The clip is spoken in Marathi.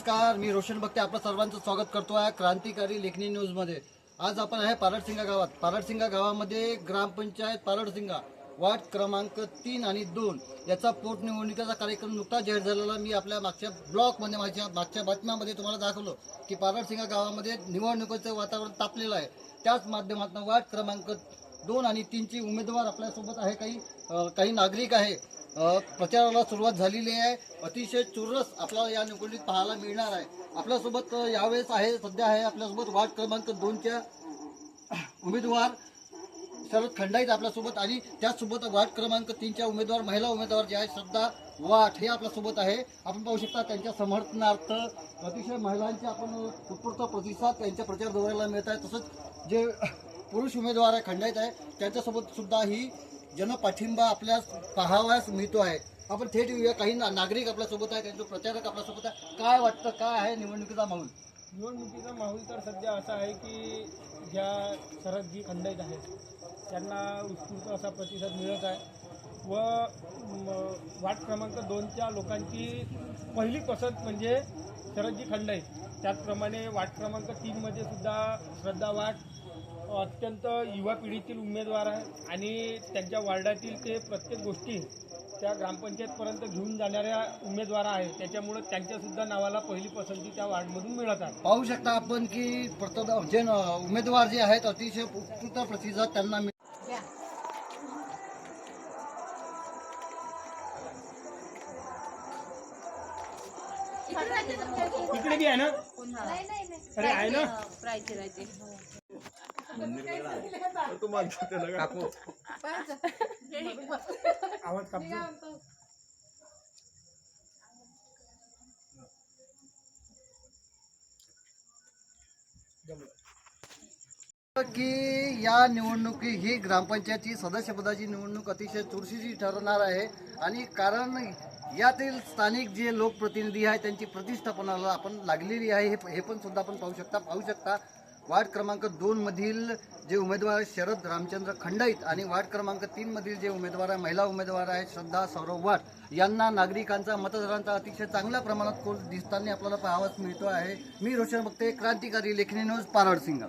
नमस्कार, मी रोशन बघते आपलं सर्वांचं स्वागत करतो आहे क्रांतिकारी लेखनी न्यूजमध्ये। आज आपण आहे पारडसिंगा गावात। पारडसिंगा गावामध्ये ग्रामपंचायत पारडसिंगा वार्ड क्रमांक 3 आणि 2 याचा पोटनिवडणुकीचा कार्यक्रम नुकताच जाहीर झालेला। मी आपल्या मागच्या ब्लॉगमध्ये मागच्या बातम्यामध्ये तुम्हाला दाखवलं की पारडसिंगा गावामध्ये निवडणुकीचं वातावरण तापलेलं आहे। त्याच माध्यमातून वार्ड क्रमांक 2 आणि 3 ची उमेदवार आपल्यासोबत आहे, काही नागरिक आहे। प्रचाराला सुरुवात झालेली आहे। अतिशय चुरस आपल्याला या निवडणुकीत पाहायला मिळणार आहे। आपल्यासोबत यावेळेस सध्या आहे आपल्यासोबत वार्ड क्रमांक 2 च्या उमेदवार शरद खंडाईत आपल्यासोबत आणि त्याचसोबत वार्ड क्रमांक 3 च्या उमेदवार महिला उमेदवार जे आहे श्रद्धा वाट हे आपल्यासोबत आहे। आपण पाहू शकता त्यांच्या समर्थनार्थ अतिशय महिलांचे आपण उत्स्फूर्त प्रतिसाद त्यांच्या प्रचार दौऱ्याला मिळत आहे। तसंच जे पुरुष उमेदवार आहे खंडाईत आहे त्यांच्यासोबत सुद्धा ही जनपाठिंबा आपल्यास पाहावयास मिळतो आहे। आपण थेट येऊया, काही नागरिक आपल्यासोबत आहे, त्यांचे प्रचारक आपल्यासोबत आहे। काय वाटतं, काय आहे निवडणुकीचा माहोल? निवडणुकीचा माहोल तर सध्या असा आहे की ज्या शरदजी खंडाईत आहेत त्यांना उत्स्फूर्त असा प्रतिसाद मिळत आहे व वार्ड क्रमांक 2च्या लोकांची पहिली पसंत म्हणजे शरदजी खंडाईत। त्याचप्रमाणे वार्ड क्रमांक 3मध्ये सुद्धा श्रद्धा वाट अत्यंत युवा पिढीतील उमेदवार आहे आणि त्यांच्या वार्डातील ते प्रत्येक गोष्टी त्या ग्रामपंचायतपर्यंत घेऊन जाणाऱ्या उमेदवार आहेत, त्याच्यामुळे त्यांच्यासुद्धा नावाला पहिली पसंती त्या वार्डमधून मिळत आहे। पाहू शकता आपण की जे उमेदवार जे आहेत अतिशय उत्स्फूर्त प्रतिसाद त्यांना इकडे बी आहे ना? अरे आहे ना? आवाज कापतो की या निवडणुकी ही ग्रामपंचायतची सदस्यपदाची निवडणूक अतिशय चुरशीची ठरणार आहे आणि कारण यातील स्थानिक जे लोकप्रतिनिधी आहेत त्यांची प्रतिष्ठापनाला आपण लागलेली आहे हे पण सुद्धा आपण पाहू शकता। वार्ड क्रमांक 2 मधील जे उमेदवार शरद रामचंद्र खंडाईत आणि वार्ड क्रमांक 3 मधील जे उमेदवार आहे महिला उमेदवार आहेत श्रद्धा सौरभ वाट यांना नागरिकांचा मतदारांचा अतिशय चांगल्या प्रमाणात कोल दिसताना आपल्याला पाहावयास मिळतो आहे। मी रोशन बघते क्रांतिकारी लेखनी न्यूज पारडसिंगा।